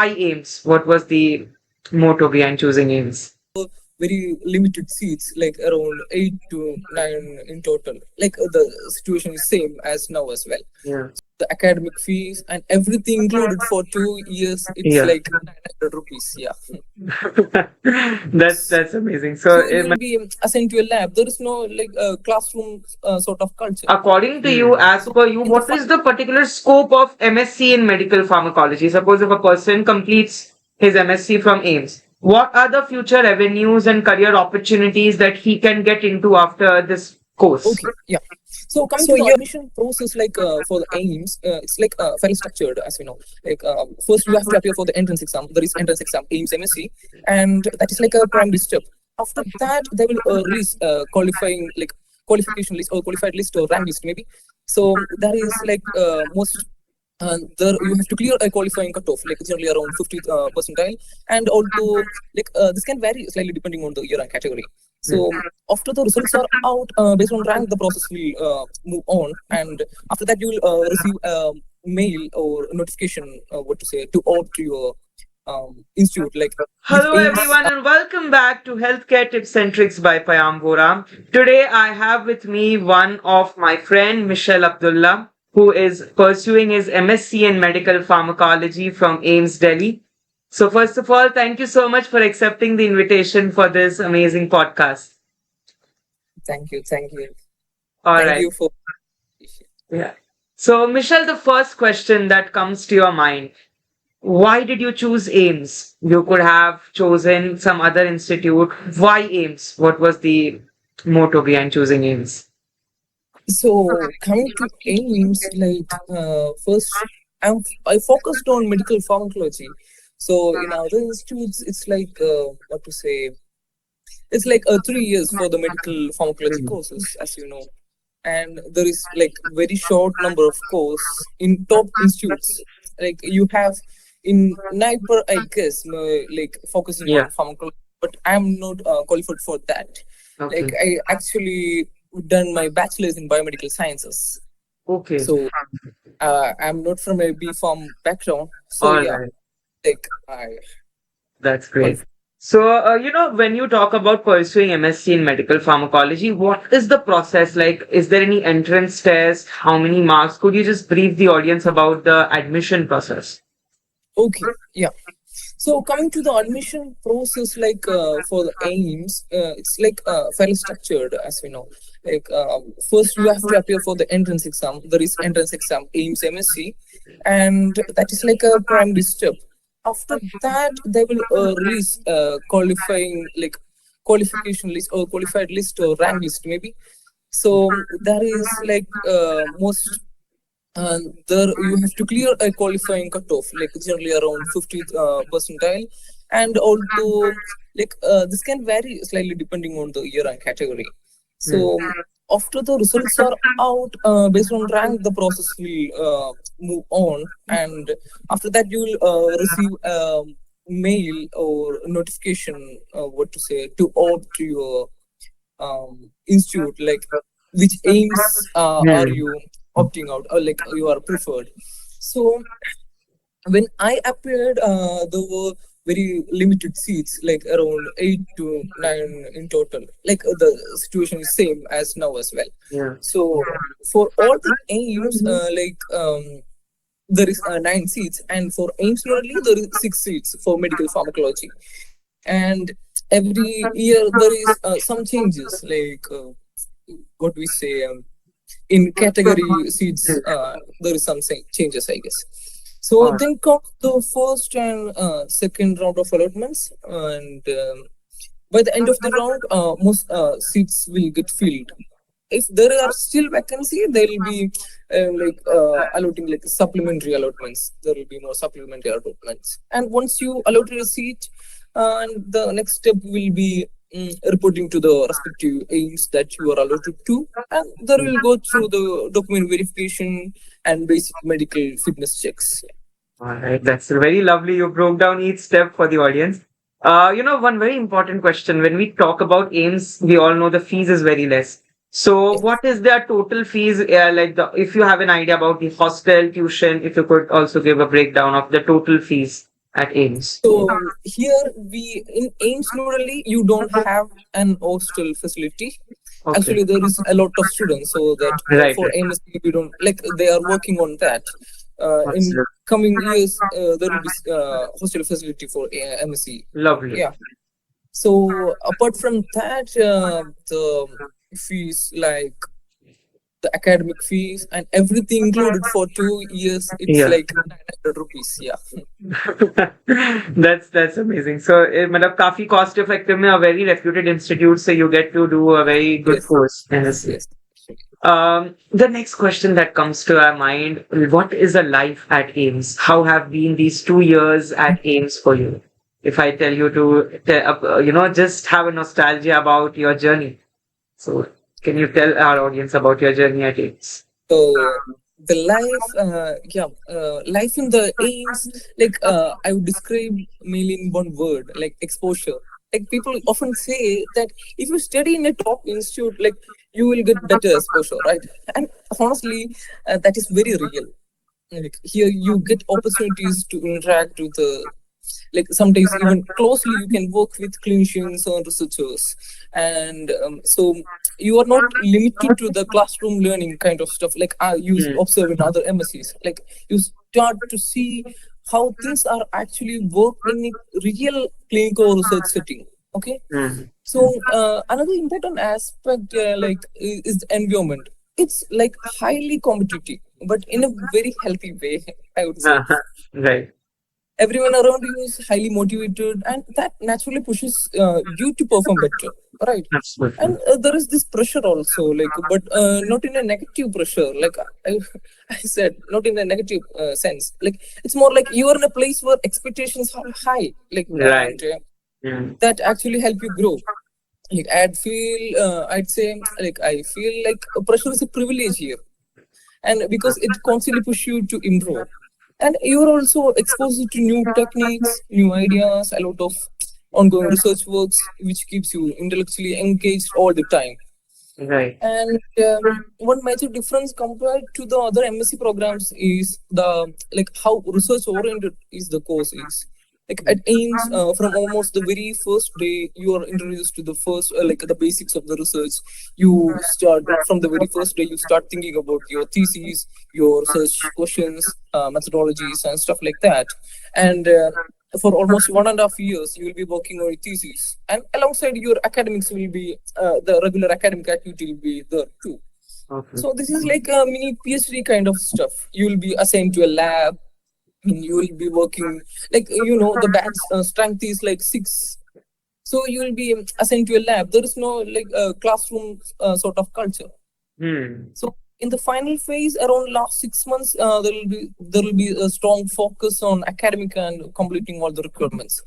Why AIIMS? What was the motto behind choosing AIIMS? Very limited seats, like around 8 to 9 in total. Like the situation is same as now as well. Yeah. The academic fees and everything included for 2 years, it's Yeah. like 900 rupees. Yeah. That's amazing. So, So you will be assigned to a lab. There is no like classroom sort of culture. according to you, as So per you, in the what is the particular scope of MSc in medical pharmacology? Suppose if a person completes his MSc from AIIMS, what are the future avenues and career opportunities that he can get into after this course? okay, yeah. So coming to the admission process, like for the AIIMS, it's like fairly structured, as we know. Like first you have to appear for the entrance exam. There is entrance exam, AIIMS MSc, and that is like a primary step. After that, they will release qualifying like qualification list or qualified list or rank list maybe. So that is like most. There you have to clear a qualifying cutoff, like generally around 50 percentile, and also like this can vary slightly depending on the year and category. So after the results are out, based on rank, the process will move on, and after that you will receive a mail or notification, what to say, to opt to your institute, like which Hello aims. everyone and welcome back to Healthcare Tips and Tricks by Payam Vora. Today I have with me one of my friend Michelle Abdullah, who is pursuing his MSc in Medical Pharmacology from AIIMS Delhi. So first of all, thank you so much for accepting the invitation for this amazing podcast. Thank you, thank you, All thank right. you for. Yeah. So Michelle, the first question that comes to your mind, why did you choose AIIMS? You could have chosen some other institute. Why AIIMS? What was the motto behind choosing AIIMS? So coming to aims, like first I focused on medical pharmacology. So in other institutes, it's like what to say. It's like 3 years for the medical pharmacology courses, as you know, and there is like very short number of course in top institutes. Like you have in NIPER, I guess, like focusing Yeah. on pharmacology, but I'm not qualified for that. Like Okay. I actually done my bachelor's in biomedical sciences. Okay. So I'm not from a B Pharm background. So All yeah, right. like I That's great. qualified. So, when you talk about pursuing MSc in medical pharmacology, what is the process like? Is there any entrance test? How many marks? Could you just brief the audience about the admission process? Okay, yeah. So coming to the admission process, like for the aims, it's like fairly structured, as we know. Like first you have to appear for the entrance exam. There is entrance exam, AIIMS MSc, and that is like a primary step. After that, they will release qualifying like qualification list or qualified list or rank list maybe. So there is like most there you have to clear a qualifying cutoff, like generally around 50 percentile, and also like this can vary slightly depending on the year and category. Hmm. So after the results are out, based on rank, the process will move on, and after that you will receive a mail or notification, what to say, to opt to your institute, like which aims are Hmm. you opting out, or like you are preferred. So when I appeared, there were very limited seats, like around 8 to 9 in total. Like the situation is same as now as well. Yeah. So for all the aims, there is 9 seats, and for aims only there is 6 seats for medical pharmacology. And every year there is some changes, like what we say. In category seats, there is some changes, I guess. So All then comes the first and second round of allotments, and by the end of the round, most seats will get filled. If there are still vacancy, there will be like allotting like supplementary allotments. There will be more supplementary allotments, and once you allot a seat, and the next step will be reporting to the respective aims that you are allotted to, and there will go through the document verification and basic medical fitness checks. right. That's very lovely. You broke down each step for the audience. One very important question. When we talk about AIIMS, we all know the fees is very less. So, Yeah. what is their total fees? If you have an idea about the hostel, tuition, if you could also give a breakdown of the total fees. at AIIMS? So here we in AIIMS Nurali, you don't have an hostel facility. Okay. Actually, there is a lot of students, so that Right, for right. MSc we don't like they are working on that. In Absolutely. coming years, there will be hostel facility for MSc. Lovely. Yeah. So apart from that, the fees like the academic fees and everything included for 2 years, it's Yeah. like 900 rupees. Yeah. That's amazing. So, मतलब काफी cost effective में a very reputed institute, so you get to do a very good Yes. course. MSc. Yes. The next question that comes to our mind: what is a life at AIIMS? How have been these 2 years at AIIMS for you? If I tell you to, just have a nostalgia about your journey. So, can you tell our audience about your journey at AIIMS? So the life in the AIIMS, like I would describe mainly in one word, like exposure. Like people often say that if you study in a top institute, like you will get better exposure, right? And honestly, that is very real. Like here, you get opportunities to interact with the like sometimes even closely you can work with clinicians or researchers, and so you are not limited to the classroom learning kind of stuff like you Hmm. observe in other MScs. Like you start to see how things are actually work in a real clinical research setting. Okay. Hmm. So another important aspect is the environment. It's like highly competitive but in a very healthy way, I would say. Right. Everyone around you is highly motivated, and that naturally pushes you to perform better, right? Absolutely. And there is this pressure also, like, but not in a negative pressure, like I, I said, not in a negative sense. Like it's more like you are in a place where expectations are high, like, Right. and Hmm. that actually help you grow. Like I'd say, like I feel like pressure is a privilege here, and because it constantly push you to improve, and you're also exposed to new techniques, new ideas, a lot of ongoing research works which keeps you intellectually engaged all the time. Right. And one major difference compared to the other MSc programs is the like how research oriented is the course is. Like at AIIMS, from almost the very first day, you are introduced to the first like the basics of the research. You start from the very first day. You start thinking about your theses, your research questions, methodologies, and stuff like that. And for almost 1.5 years, you will be working on your thesis, and alongside your academics will be the regular academic activity will be there too. Okay. So this is like a mini PhD kind of stuff. You will be assigned to a lab, and you will be working like the batch strength is like 6, so you will be assigned to a lab. There is no like classroom sort of culture. Hmm. So in the final phase, around last 6 months, there will be a strong focus on academic and completing all the requirements.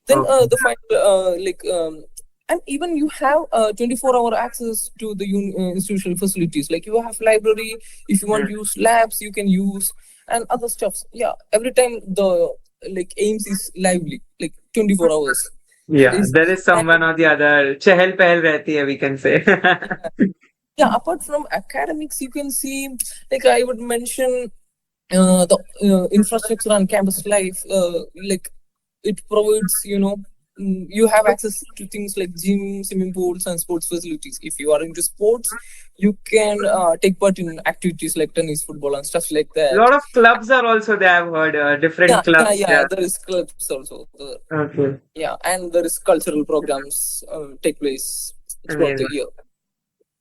Then Okay. the final and even you have 24-hour access to the institutional facilities. Like you have library. If you want Hmm. to use labs, you can use and other stuffs. Yeah, every time the like AIIMS is lively, like 24 hours. Yeah, Is there is and someone or the other. Chehel pehel rehti hai, we can say. yeah, apart from academics, you can see like I would mention the infrastructure and campus life. Like it provides, you have access to things like gym, swimming pools, and sports facilities. If you are into sports, you can take part in activities like tennis, football, and stuff like A that. lot of clubs are also there. I've heard different Yeah, yeah, clubs. yeah. Yeah. There is clubs also. Okay. Yeah, and there is cultural programs take place throughout the Amazing. year.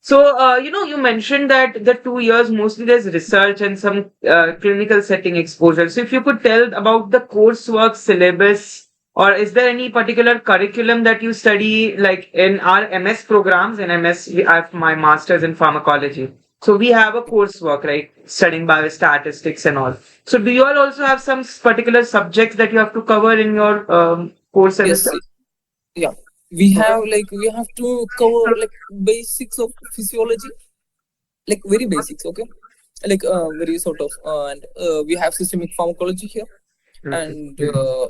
So, you mentioned that the 2 years mostly there's research and some clinical setting exposure. So, if you could tell about the coursework syllabus, or is there any particular curriculum that you study, like in our MS programs? In MS, I have my master's in pharmacology. So, we have a coursework, right? Studying biostatistics and all. So, do you all also have some particular subjects that you have to cover in your course Yes, semester? yeah. We have to cover like basics of physiology, like very basics. Okay, like very sort of and we have systemic pharmacology here, Okay. and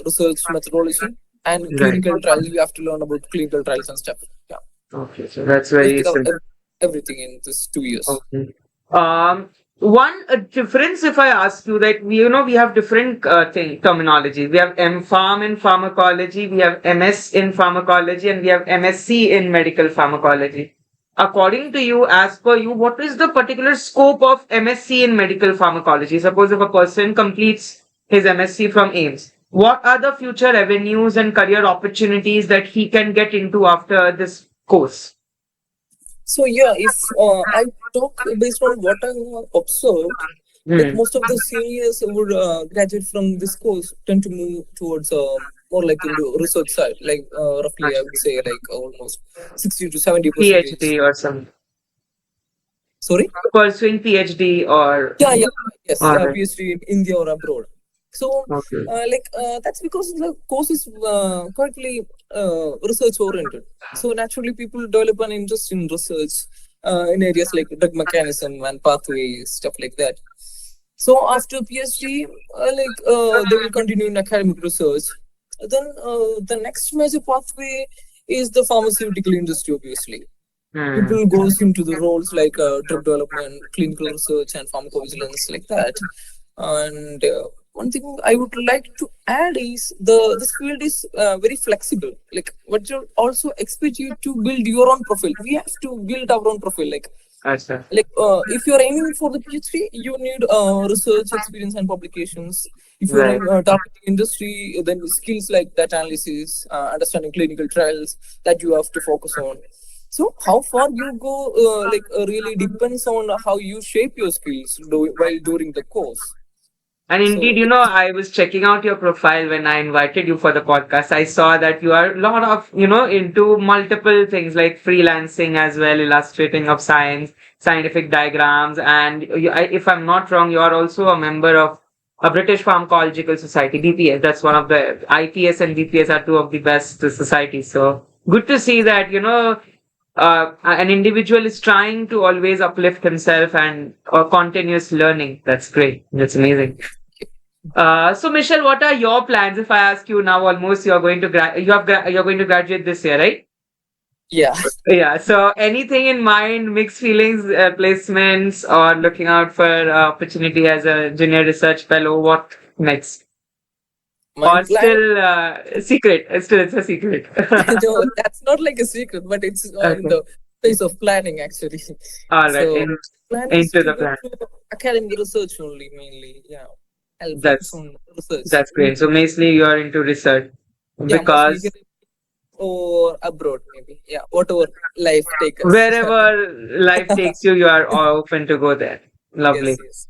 research methodology and Right. clinical trials. You have to learn about clinical trials and stuff. Yeah, Okay. So, that's so we very cover simple. everything in this 2 years. Okay. Um, One difference, if I ask you, that we have different terminology. We have M Pharm in pharmacology, we have MS in pharmacology, and we have MSc in medical pharmacology. According to you, as per you, what is the particular scope of MSc in medical pharmacology? Suppose if a person completes his MSc from AIIMS, what are the future avenues and career opportunities that he can get into after this course? So yeah, if I talk based on what I have observed, like Hmm. most of the seniors who would graduate from this course tend to move towards more like into research side, like roughly I would say like almost 60 to 70%. PhD or some Sorry. pursuing PhD or Yeah, yes, or PhD in India or abroad. So, okay. that's because the course is quietly research oriented. So naturally, people develop an interest in research in areas like drug mechanism and pathways, stuff like that. So after PhD, they will continue in academic research. Then the next major pathway is the pharmaceutical industry, obviously. Hmm. People goes into the roles like drug development, clinical research, and pharmacovigilance, like that. And one thing I would like to add is this field is very flexible. Like, what you also expect you to build your own profile. We have to build our own profile. Acha. If you're aiming for the PhD, you need research experience and publications. If you're Right. targeting industry, then skills like data analysis, understanding clinical trials, that you have to focus on. So how far you go, really depends on how you shape your skills while during the course. And indeed, So I was checking out your profile when I invited you for the podcast. I saw that you are a lot of, into multiple things like freelancing as well, illustrating of science, scientific diagrams. And if I'm not wrong, you are also a member of a British Pharmacological Society, BPS. That's one of the IPS and BPS are two of the best societies. So good to see that, an individual is trying to always uplift himself and continuous learning. That's great. That's amazing. So Michelle, what are your plans? If I ask you now, almost you're going to you're going to graduate this year, right? yeah. Yeah. So anything in mind, mixed feelings, placements, or looking out for opportunity as a junior research fellow? What next? My Or plan. still secret? Still, it's a secret. No, that's not like a secret, but it's in Okay. the phase of planning actually. All right. So plan is Into to the go plan. to academic research only mainly. Yeah, I'll focus That's on research. that's great. So mostly you are into research Yeah, mostly because or abroad maybe. Yeah, whatever life take us. wherever life takes you, you are open to go there. Lovely. Yes.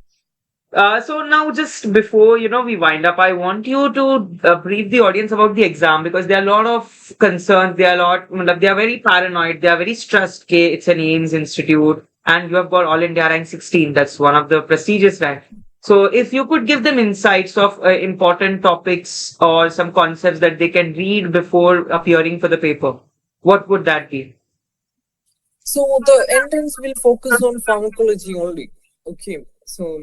So now, just before we wind up, I want you to brief the audience about the exam because there are a lot of concerns. They are they are very paranoid. They are very stressed. Okay, it's an AIIMS institute, and you have got All India rank 16. That's one of the prestigious rank. So, if you could give them insights of important topics or some concepts that they can read before appearing for the paper, what would that be? So the entrance will focus on pharmacology only. Okay. So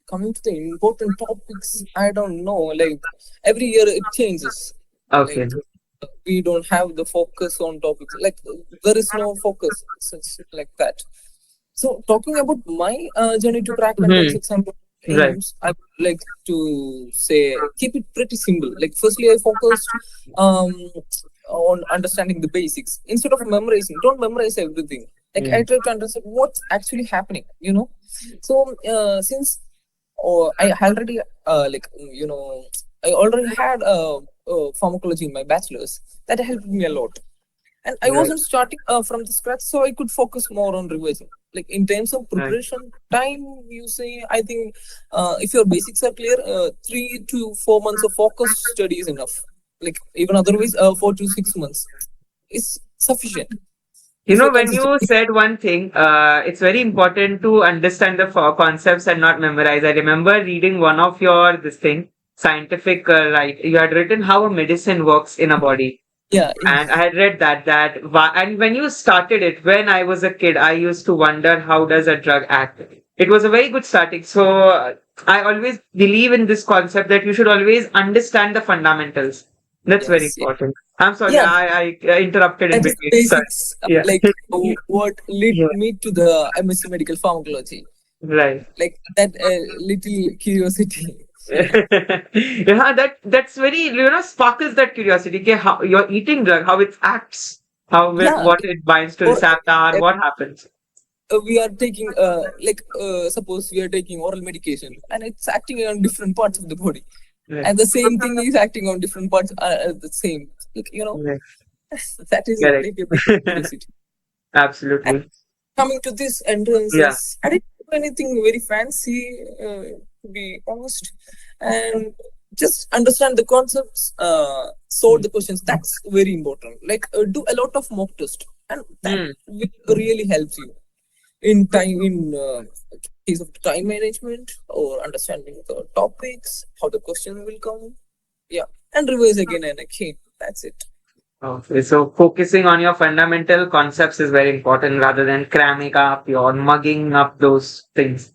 coming to the important topics, I don't know. Like every year it changes. Okay. Like we don't have the focus on topics. Like there is no focus such like that. So talking about my journey to crack entrance Hmm. exam Right. aims, I would like to say keep it pretty simple. Like firstly, I focused um, on understanding the basics instead of memorizing. Don't memorize everything. Like I Hmm. try to understand what's actually happening. So since I already I already had pharmacology in my bachelor's, that helped me a lot, and I Right. wasn't starting from the scratch, so I could focus more on revision. Like in terms of Right. preparation time, you say, I think if your basics are clear, 3 to 4 months of focused study is enough. Like even otherwise, 4 to 6 months is sufficient if you're When you consistent. said one thing, it's very important to understand the concepts and not memorize. I remember reading one of your this thing scientific right. You had written how a medicine works in a body, Yeah. and I had read and when you started it, when I was a kid, I used to wonder how does a drug act. It was a very good starting. So I always believe in this concept that you should always understand the fundamentals. That's very Yes, yeah. important. I'm sorry, Yeah, I interrupted in that is between. Sorry. basics, Yeah. like what led Yeah. me to the MSc Medical Pharmacology. Right. Like that little curiosity. Yeah. Yeah, that's very, sparkles that curiosity. Okay, how you're eating drug, how it acts, Yeah. what it binds to Or receptor, what happens. we are taking suppose we are taking oral medication and it's acting on different parts of the body, Right. and the same thing is acting on different parts the same, like, Right. that is Correct. like a big curiosity. And Absolutely. coming to this Yeah. entrances, I didn't do anything very fancy, to be honest, and just understand the concepts, solve Hmm. the questions. That's very important. Like do a lot of mock test, and that Hmm. will really helps you in time, in case of time management or understanding the topics, how the question will come. Yeah, and revise again and again. That's it. Okay, so focusing on your fundamental concepts is very important rather than cramming up or mugging up those things.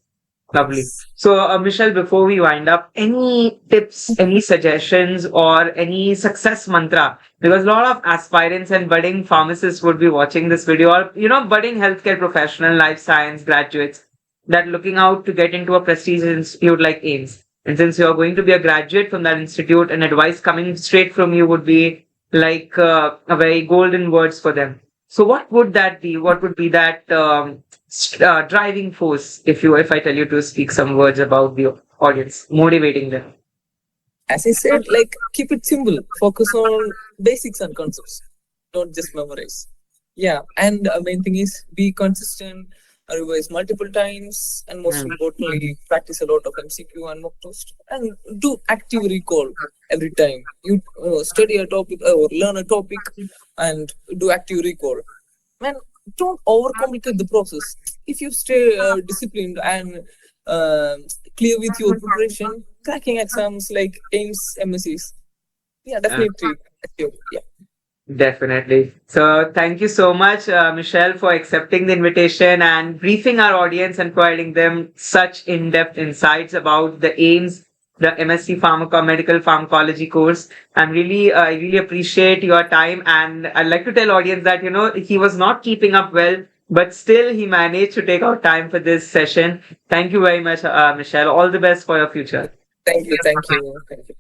Lovely. Yes. So, Michelle, before we wind up, any tips, any suggestions, or any success mantra? Because a lot of aspirants and budding pharmacists would be watching this video, or budding healthcare professional, life science graduates that looking out to get into a prestigious institute like AIIMS. And since you are going to be a graduate from that institute, an advice coming straight from you would be like a very golden words for them. So, what would that be? What would be that? Driving force if I tell you to speak some words about the audience, motivating them. As I said, like keep it simple. Focus on basics and concepts, not just memorize. Yeah, and the main thing is be consistent, revise multiple times, and most Mm. importantly, practice a lot of MCQ and mock test, and do active recall every time you study a topic or learn a topic, and do active recall. And don't overcomplicate the process. If you stay disciplined and uh, clear with your preparation, cracking exams like AIIMS MScs, yeah, Uh, definitely. Yeah, Definitely. So thank you so much, Michelle, for accepting the invitation and briefing our audience and providing them such in-depth insights about the AIIMS, the MSc Medical Pharmacology course. I really appreciate your time, and I'd like to tell audience that he was not keeping up well, but still he managed to take out time for this session. Thank you very much, Michelle. All the best for your future. thank you, thank you, thank you.